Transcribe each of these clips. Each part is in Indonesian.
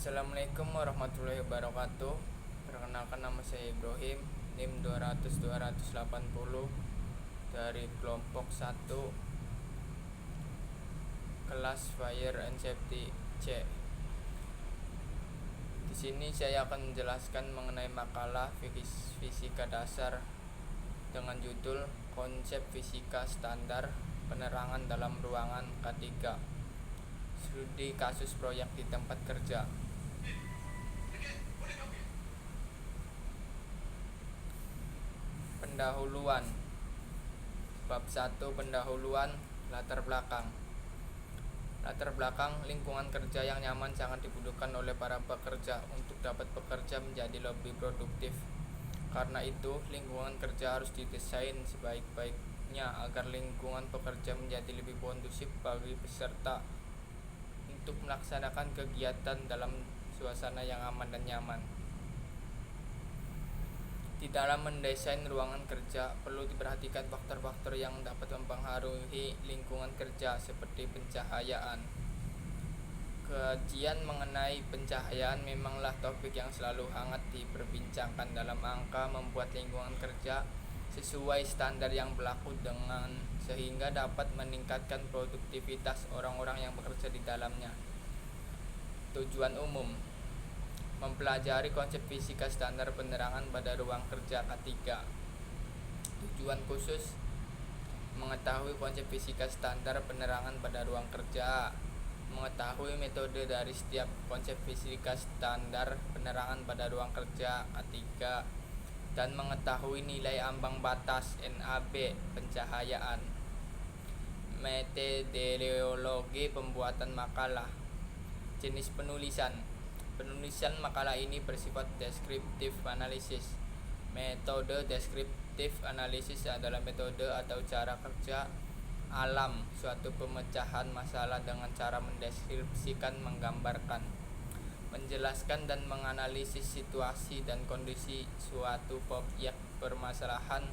Assalamualaikum warahmatullahi wabarakatuh. Perkenalkan, nama saya Ibrahim, NIM 200-280 dari kelompok 1 kelas Fire and Safety C. Di sini saya akan menjelaskan mengenai makalah fisika dasar dengan judul Konsep Fisika Standar Penerangan dalam Ruangan K3. Studi kasus proyek di tempat kerja. Pendahuluan. Bab 1, pendahuluan. Latar belakang. Latar belakang lingkungan kerja yang nyaman sangat dibutuhkan oleh para pekerja untuk dapat bekerja menjadi lebih produktif. Karena itu, lingkungan kerja harus didesain sebaik-baiknya agar lingkungan pekerja menjadi lebih kondusif bagi peserta untuk melaksanakan kegiatan dalam suasana yang aman dan nyaman. Di dalam mendesain ruangan kerja, perlu diperhatikan faktor-faktor yang dapat mempengaruhi lingkungan kerja seperti pencahayaan. Kajian mengenai pencahayaan memanglah topik yang selalu hangat diperbincangkan dalam angka membuat lingkungan kerja sesuai standar yang berlaku dengan sehingga dapat meningkatkan produktivitas orang-orang yang bekerja di dalamnya. Tujuan umum: mempelajari konsep fisika standar penerangan pada ruang kerja K3. Tujuan khusus: mengetahui konsep fisika standar penerangan pada ruang kerja, mengetahui metode dari setiap konsep fisika standar penerangan pada ruang kerja K3, dan mengetahui nilai ambang batas NAB pencahayaan. Metodologi pembuatan makalah. Jenis penulisan. Penulisan makalah ini bersifat deskriptif analisis. Metode deskriptif analisis adalah metode atau cara kerja alam suatu pemecahan masalah dengan cara mendeskripsikan, menggambarkan, menjelaskan dan menganalisis situasi dan kondisi suatu objek permasalahan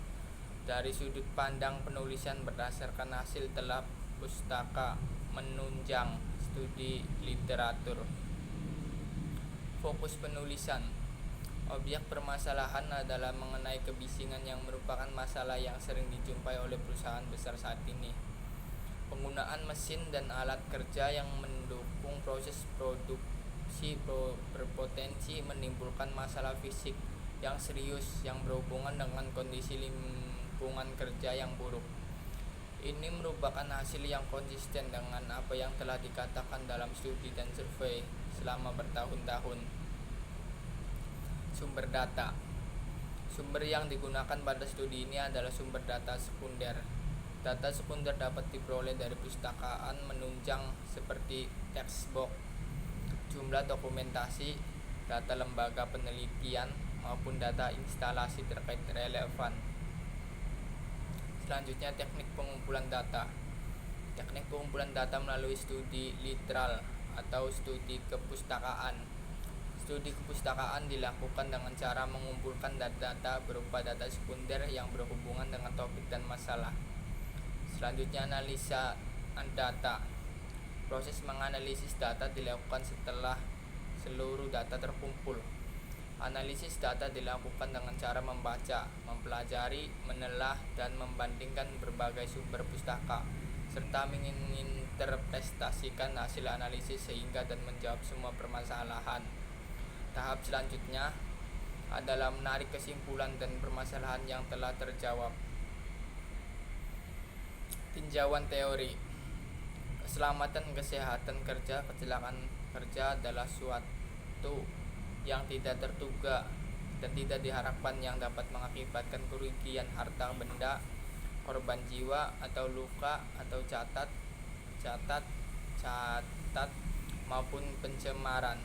dari sudut pandang penulisan berdasarkan hasil telah pustaka menunjang studi literatur. Fokus penulisan. Objek permasalahan adalah mengenai kebisingan yang merupakan masalah yang sering dijumpai oleh perusahaan besar saat ini. Penggunaan mesin dan alat kerja yang mendukung proses produksi berpotensi menimbulkan masalah fisik yang serius yang berhubungan dengan kondisi lingkungan kerja yang buruk. Ini merupakan hasil yang konsisten dengan apa yang telah dikatakan dalam studi dan survei selama bertahun-tahun. Sumber data. Sumber yang digunakan pada studi ini adalah sumber data sekunder. Data sekunder dapat diperoleh dari pustakaan menunjang seperti textbook, jumlah dokumentasi, data lembaga penelitian, maupun data instalasi terkait relevan. Selanjutnya, teknik pengumpulan data. Teknik pengumpulan data melalui studi literal atau studi kepustakaan. Studi kepustakaan dilakukan dengan cara mengumpulkan data-data berupa data sekunder yang berhubungan dengan topik dan masalah. Selanjutnya, analisa data. Proses menganalisis data dilakukan setelah seluruh data terkumpul. Analisis data dilakukan dengan cara membaca, mempelajari, menelah, dan membandingkan berbagai sumber pustaka, serta menginterpretasikan hasil analisis sehingga dan menjawab semua permasalahan. Tahap selanjutnya adalah menarik kesimpulan dan permasalahan yang telah terjawab. Tinjauan teori. Keselamatan kesehatan kerja, kecelakaan kerja adalah suatu yang tidak terduga dan tidak diharapkan yang dapat mengakibatkan kerugian harta benda, korban jiwa atau luka atau catat maupun pencemaran.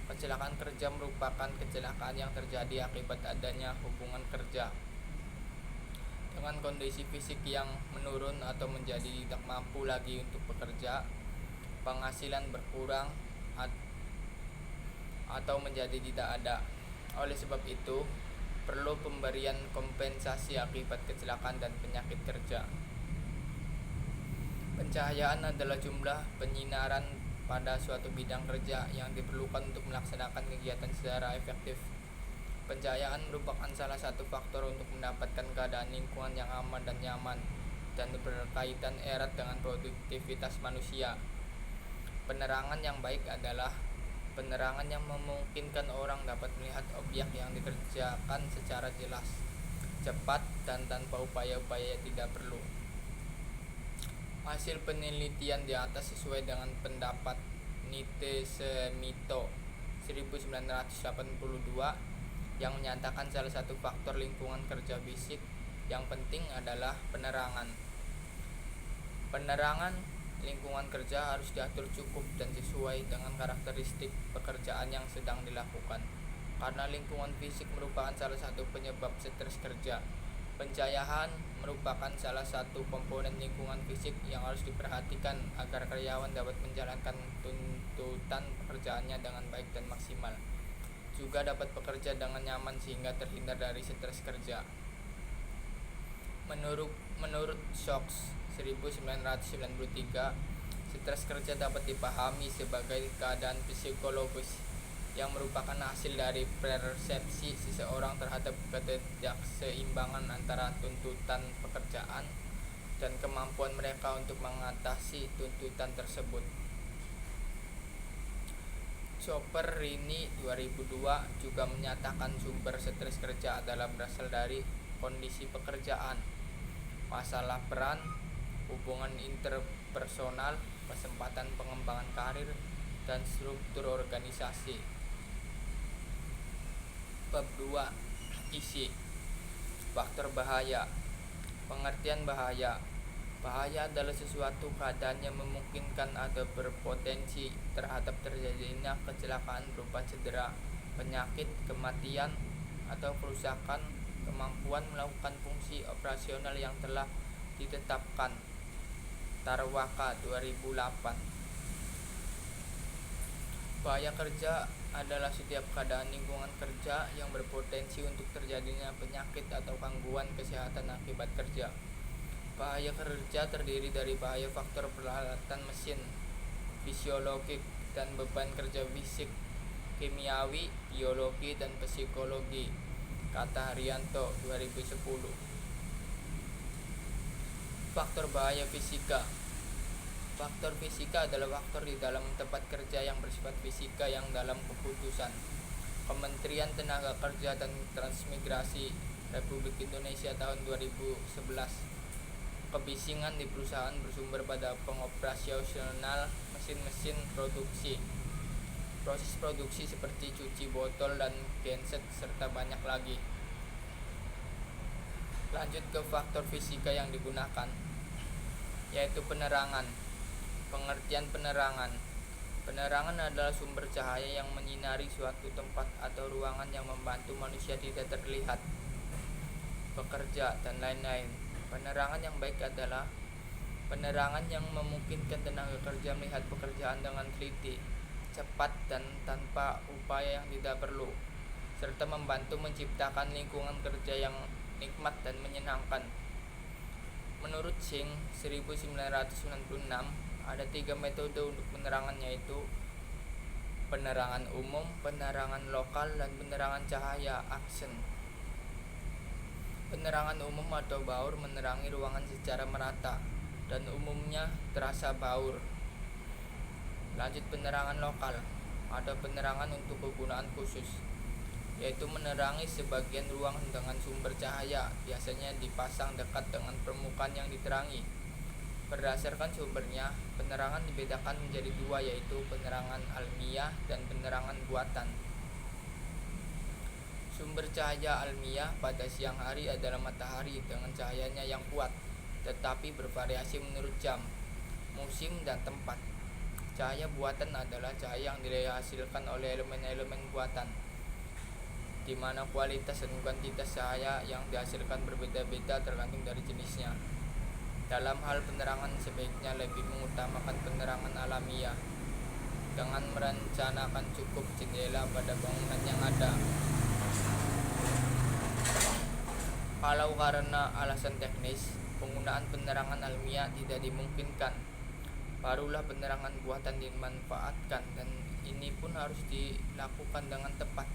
Kecelakaan kerja merupakan kecelakaan yang terjadi akibat adanya hubungan kerja dengan kondisi fisik yang menurun atau menjadi tidak mampu lagi untuk bekerja, penghasilan berkurang atau menjadi tidak ada. Oleh sebab itu, perlu pemberian kompensasi akibat kecelakaan dan penyakit kerja. Pencahayaan adalah jumlah penyinaran pada suatu bidang kerja yang diperlukan untuk melaksanakan kegiatan secara efektif. Pencahayaan merupakan salah satu faktor untuk mendapatkan keadaan lingkungan yang aman dan nyaman dan berkaitan erat dengan produktivitas manusia. Penerangan yang baik adalah penerangan yang memungkinkan orang dapat melihat objek yang dikerjakan secara jelas, cepat, dan tanpa upaya-upaya yang tidak perlu. Hasil penelitian di atas sesuai dengan pendapat Nitschemito 1982 yang menyatakan salah satu faktor lingkungan kerja fisik yang penting adalah penerangan. Penerangan lingkungan kerja harus diatur cukup dan sesuai dengan karakteristik pekerjaan yang sedang dilakukan. Karena lingkungan fisik merupakan salah satu penyebab stres kerja, pencahayaan merupakan salah satu komponen lingkungan fisik yang harus diperhatikan agar karyawan dapat menjalankan tuntutan pekerjaannya dengan baik dan maksimal. Juga dapat bekerja dengan nyaman sehingga terhindar dari stres kerja. Menurut Shocks 1993, stres kerja dapat dipahami sebagai keadaan psikologis yang merupakan hasil dari persepsi seseorang terhadap ketidakseimbangan antara tuntutan pekerjaan dan kemampuan mereka untuk mengatasi tuntutan tersebut. Chopper Rini 2002 juga menyatakan sumber stres kerja adalah berasal dari kondisi pekerjaan, masalah peran, hubungan interpersonal, kesempatan pengembangan karir, dan struktur organisasi. Bab 2. Isi. Faktor bahaya. Pengertian bahaya. Bahaya adalah sesuatu keadaan yang memungkinkan atau berpotensi terhadap terjadinya kecelakaan berupa cedera, penyakit, kematian, atau kerusakan kemampuan melakukan fungsi operasional yang telah ditetapkan. Tarwaka 2008. Bahaya kerja adalah setiap keadaan lingkungan kerja yang berpotensi untuk terjadinya penyakit atau gangguan kesehatan akibat kerja. Bahaya kerja terdiri dari bahaya faktor peralatan mesin, fisiologik, dan beban kerja fisik, kimiawi, biologi, dan psikologi. Kata Haryanto 2010. Faktor bahaya fisika. Faktor fisika adalah faktor di dalam tempat kerja yang bersifat fisika yang dalam keputusan Kementerian Tenaga Kerja dan Transmigrasi Republik Indonesia tahun 2011. Kebisingan di perusahaan bersumber pada pengoperasional mesin-mesin produksi, proses produksi seperti cuci botol dan genset, serta banyak lagi. Lanjut ke faktor fisika yang digunakan, yaitu penerangan. Pengertian penerangan. Penerangan adalah sumber cahaya yang menyinari suatu tempat atau ruangan yang membantu manusia tidak terlihat, bekerja, dan lain-lain. Penerangan yang baik adalah penerangan yang memungkinkan tenaga kerja melihat pekerjaan dengan teliti, cepat, dan tanpa upaya yang tidak perlu, serta membantu menciptakan lingkungan kerja yang nikmat dan menyenangkan. Menurut Singh 1996, ada 3 metode untuk penerangan, yaitu penerangan umum, penerangan lokal, dan penerangan cahaya aksen. Penerangan umum atau baur menerangi ruangan secara merata dan umumnya terasa baur. Lanjut penerangan lokal. Ada penerangan untuk kegunaan khusus, yaitu menerangi sebagian ruangan dengan sumber cahaya, biasanya dipasang dekat dengan permukaan yang diterangi. Berdasarkan sumbernya, penerangan dibedakan menjadi 2, yaitu penerangan almiah dan penerangan buatan. Sumber cahaya almiah pada siang hari adalah matahari dengan cahayanya yang kuat, tetapi bervariasi menurut jam, musim, dan tempat. Cahaya buatan adalah cahaya yang dihasilkan oleh elemen-elemen buatan, di mana kualitas dan kuantitas cahaya yang dihasilkan berbeda-beda tergantung dari jenisnya. Dalam hal penerangan, sebaiknya lebih mengutamakan penerangan alamiah dengan merencanakan cukup jendela pada bangunan yang ada. Kalau karena alasan teknis, penggunaan penerangan alamiah tidak dimungkinkan, barulah penerangan buatan dimanfaatkan, dan ini pun harus dilakukan dengan tepat.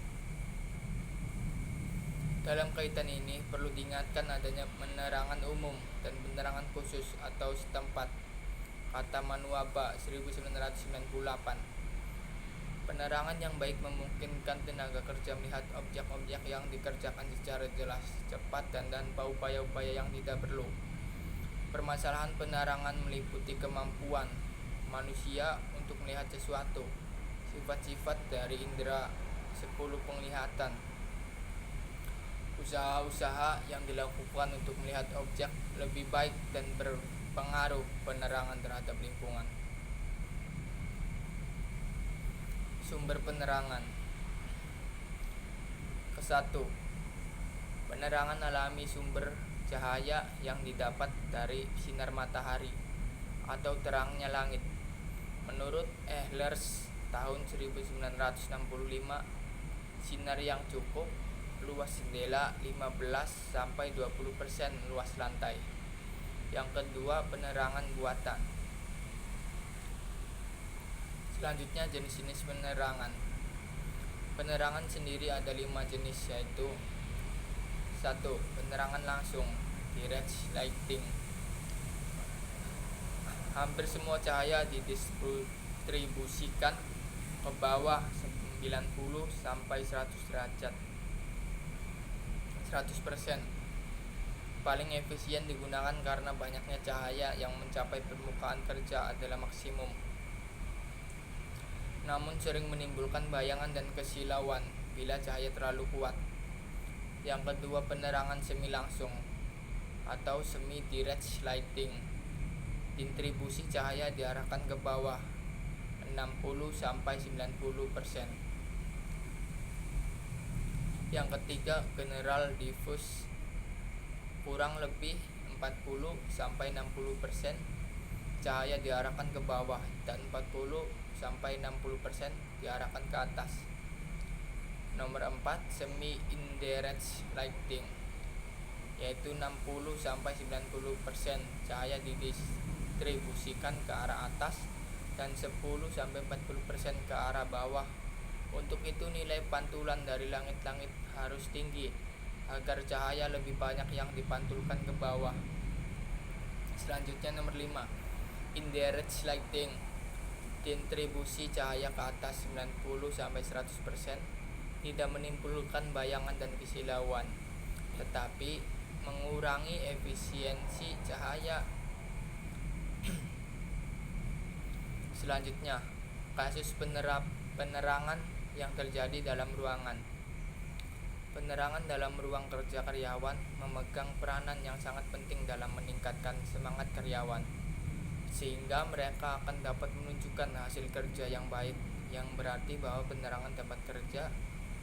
Dalam kaitan ini perlu diingatkan adanya penerangan umum dan penerangan khusus atau setempat. Kata Manuaba 1998. Penerangan yang baik memungkinkan tenaga kerja melihat objek-objek yang dikerjakan secara jelas, cepat, dan tanpa upaya-upaya yang tidak perlu. Permasalahan penerangan meliputi kemampuan manusia untuk melihat sesuatu, sifat-sifat dari indera 10 penglihatan, usaha-usaha yang dilakukan untuk melihat objek lebih baik, dan berpengaruh penerangan terhadap lingkungan. Sumber penerangan. Ke-1. Penerangan alami sumber cahaya yang didapat dari sinar matahari atau terangnya langit. Menurut Ehlers tahun 1965, sinar yang cukup, luas jendela 15-20% luas lantai. Yang kedua, penerangan buatan. Selanjutnya, jenis-jenis penerangan. Penerangan sendiri ada 5 jenis, yaitu 1. Penerangan langsung, direct lighting. Hampir semua cahaya didistribusikan ke bawah 90-100 derajat 100%. Paling efisien digunakan karena banyaknya cahaya yang mencapai permukaan kerja adalah maksimum, namun sering menimbulkan bayangan dan kesilauan bila cahaya terlalu kuat. Yang kedua, penerangan semi langsung atau semi direct lighting. Distribusi cahaya diarahkan ke bawah 60-90%. Yang ketiga, general diffuse, kurang lebih 40-60% cahaya diarahkan ke bawah dan 40-60% diarahkan ke atas. Nomor 4, semi indirect lighting, yaitu 60-90% cahaya didistribusikan ke arah atas dan 10-40% ke arah bawah. Untuk itu nilai pantulan dari langit-langit harus tinggi agar cahaya lebih banyak yang dipantulkan ke bawah. Selanjutnya nomor 5, indirect lighting. Distribusi cahaya ke atas 90-100% tidak menimbulkan bayangan dan kesilauan, tetapi mengurangi efisiensi cahaya. Selanjutnya, kasus penerangan yang terjadi dalam ruangan. Penerangan dalam ruang kerja karyawan memegang peranan yang sangat penting dalam meningkatkan semangat karyawan, sehingga mereka akan dapat menunjukkan hasil kerja yang baik, yang berarti bahwa penerangan tempat kerja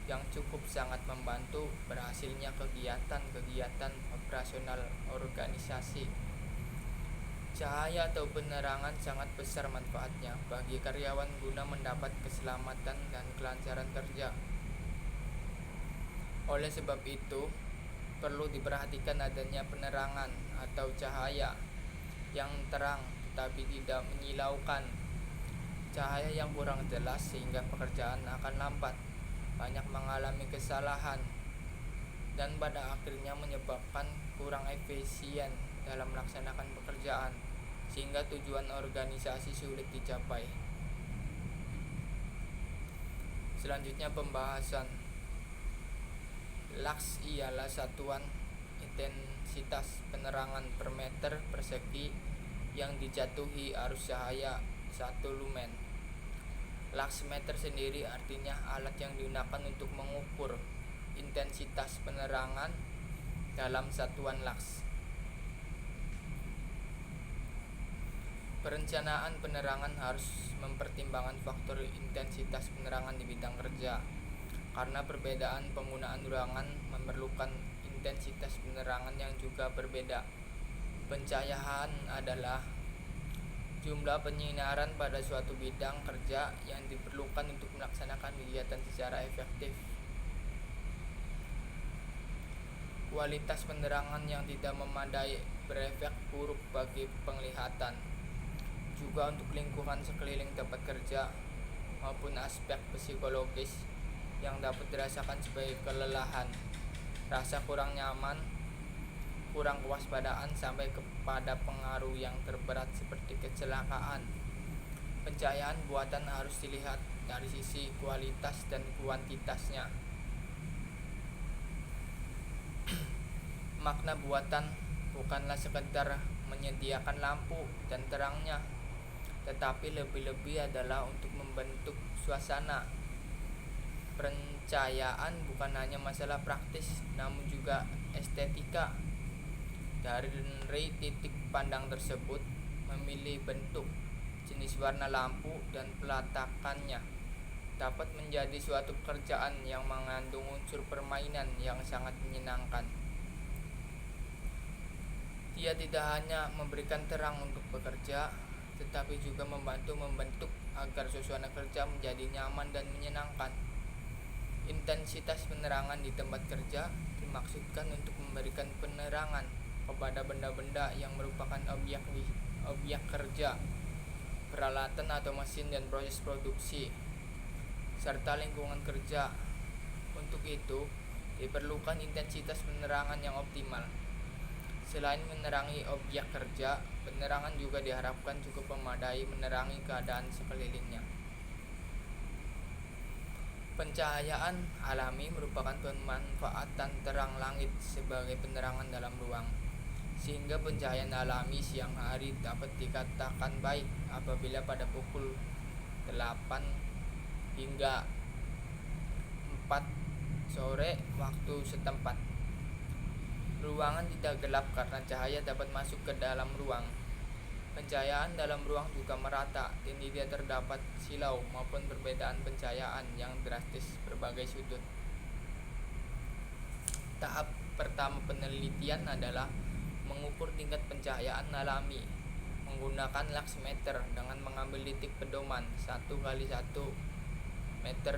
yang cukup sangat membantu berhasilnya kegiatan-kegiatan operasional organisasi. Cahaya atau penerangan sangat besar manfaatnya bagi karyawan guna mendapat keselamatan dan kelancaran kerja. Oleh sebab itu, perlu diperhatikan adanya penerangan atau cahaya yang terang tetapi tidak menyilaukan, cahaya yang kurang jelas sehingga pekerjaan akan lambat, banyak mengalami kesalahan, dan pada akhirnya menyebabkan kurang efisien dalam melaksanakan pekerjaan, sehingga tujuan organisasi sulit dicapai. Selanjutnya, pembahasan. Lux ialah satuan intensitas penerangan per meter persegi yang dijatuhi arus cahaya 1 lumen. Lux meter sendiri artinya alat yang digunakan untuk mengukur intensitas penerangan dalam satuan lux. Perencanaan penerangan harus mempertimbangkan faktor intensitas penerangan di bidang kerja, karena perbedaan penggunaan ruangan memerlukan intensitas penerangan yang juga berbeda. Pencahayaan adalah jumlah penyinaran pada suatu bidang kerja yang diperlukan untuk melaksanakan kegiatan secara efektif. Kualitas penerangan yang tidak memadai berefek buruk bagi penglihatan. juga untuk lingkungan sekeliling tempat kerja maupun aspek psikologis yang dapat dirasakan sebagai kelelahan, rasa kurang nyaman, kurang kewaspadaan sampai kepada pengaruh yang terberat seperti kecelakaan. Pencahayaan buatan harus dilihat dari sisi kualitas dan kuantitasnya. Makna buatan bukanlah sekedar menyediakan lampu dan terangnya, tetapi lebih-lebih adalah untuk membentuk suasana. Pencahayaan bukan hanya masalah praktis, namun juga estetika. Dari titik pandang tersebut, memilih bentuk, jenis warna lampu, dan peletakannya dapat menjadi suatu pekerjaan yang mengandung unsur permainan yang sangat menyenangkan. Dia tidak hanya memberikan terang untuk bekerja, tetapi juga membantu membentuk agar suasana kerja menjadi nyaman dan menyenangkan. Intensitas penerangan di tempat kerja dimaksudkan untuk memberikan penerangan kepada benda-benda yang merupakan objek kerja, peralatan atau mesin dan proses produksi, serta lingkungan kerja. Untuk itu, diperlukan intensitas penerangan yang optimal. Selain menerangi objek kerja, penerangan juga diharapkan cukup memadai menerangi keadaan sekelilingnya. Pencahayaan alami merupakan pemanfaatan terang langit sebagai penerangan dalam ruang, sehingga pencahayaan alami siang hari dapat dikatakan baik apabila pada pukul 8 hingga 4 sore waktu setempat. Ruangan tidak gelap karena cahaya dapat masuk ke dalam ruang. Pencahayaan dalam ruang juga merata dan tidak terdapat silau maupun perbedaan pencahayaan yang drastis berbagai sudut. Tahap pertama penelitian adalah mengukur tingkat pencahayaan alami menggunakan luxmeter dengan mengambil titik pedoman 1x1 meter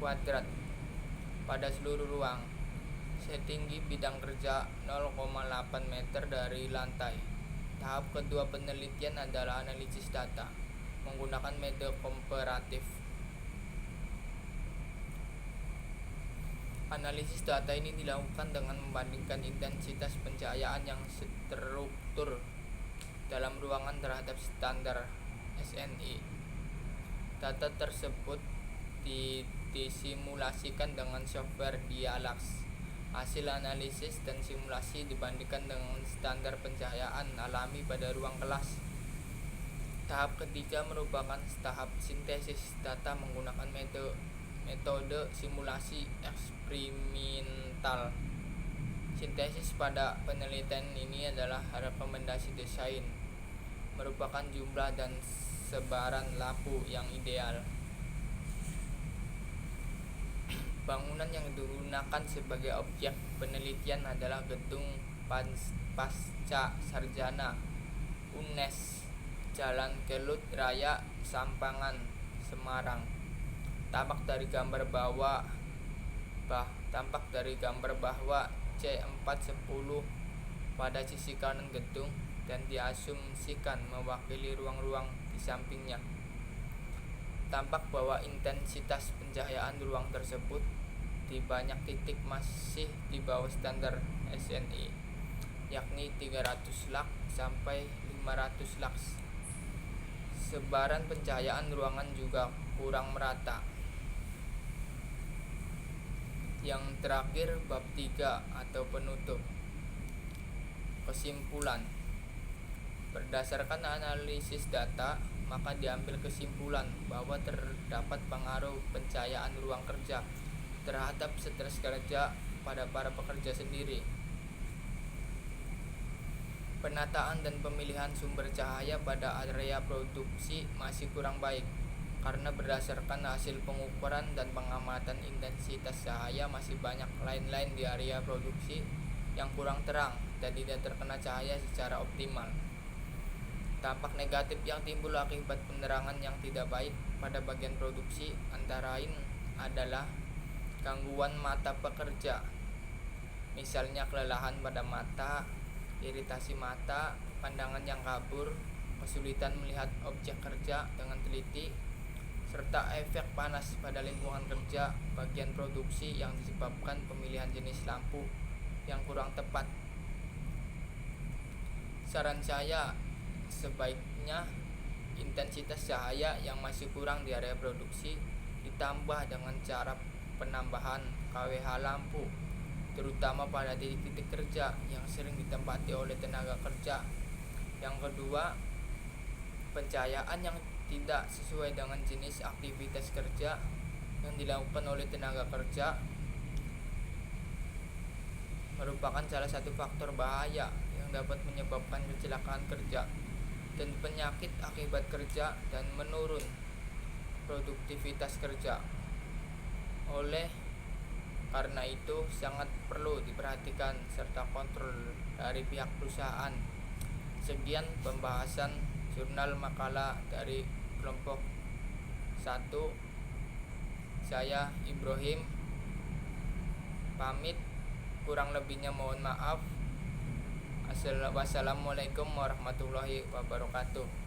kuadrat pada seluruh ruang, setinggi bidang kerja 0,8 meter dari lantai. Tahap kedua penelitian adalah analisis data menggunakan metode komparatif. Analisis data ini dilakukan dengan membandingkan intensitas pencahayaan yang struktur dalam ruangan terhadap standar SNI. Data tersebut disimulasikan dengan software Dialax. Hasil analisis dan simulasi dibandingkan dengan standar pencahayaan alami pada ruang kelas. Tahap ketiga merupakan tahap sintesis data menggunakan metode simulasi eksperimental. Sintesis pada penelitian ini adalah rekomendasi desain, merupakan jumlah dan sebaran lampu yang ideal. Bangunan yang digunakan sebagai objek penelitian adalah Gedung Pasca Sarjana UNES, Jalan Kelut Raya, Sampangan, Semarang. Tampak dari gambar bahwa C410 pada sisi kanan gedung dan diasumsikan mewakili ruang-ruang di sampingnya. Tampak bahwa intensitas pencahayaan di ruang tersebut di banyak titik masih di bawah standar SNI, yakni 300 lux sampai 500 lux. Sebaran pencahayaan ruangan juga kurang merata. Yang terakhir, bab 3 atau penutup. Kesimpulan. Berdasarkan analisis data, maka diambil kesimpulan bahwa terdapat pengaruh pencahayaan ruang kerja terhadap stres kerja pada para pekerja sendiri. Penataan dan pemilihan sumber cahaya pada area produksi masih kurang baik, karena berdasarkan hasil pengukuran dan pengamatan intensitas cahaya masih banyak lain-lain di area produksi yang kurang terang dan tidak terkena cahaya secara optimal. Dampak negatif yang timbul akibat penerangan yang tidak baik pada bagian produksi antara lain adalah gangguan mata pekerja, misalnya kelelahan pada mata, iritasi mata, pandangan yang kabur, kesulitan melihat objek kerja dengan teliti, serta efek panas pada lingkungan kerja bagian produksi yang disebabkan pemilihan jenis lampu yang kurang tepat. Saran saya, sebaiknya intensitas cahaya yang masih kurang di area produksi ditambah dengan cara penambahan kWh lampu, terutama pada titik-titik kerja yang sering ditempati oleh tenaga kerja. Yang kedua, pencahayaan yang tidak sesuai dengan jenis aktivitas kerja yang dilakukan oleh tenaga kerja merupakan salah satu faktor bahaya yang dapat menyebabkan kecelakaan kerja dan penyakit akibat kerja dan menurun produktivitas kerja. Oleh karena itu sangat perlu diperhatikan serta kontrol dari pihak perusahaan. Sekian pembahasan jurnal makalah dari kelompok 1. Saya Ibrahim pamit, kurang lebihnya mohon maaf. Wassalamualaikum warahmatullahi wabarakatuh.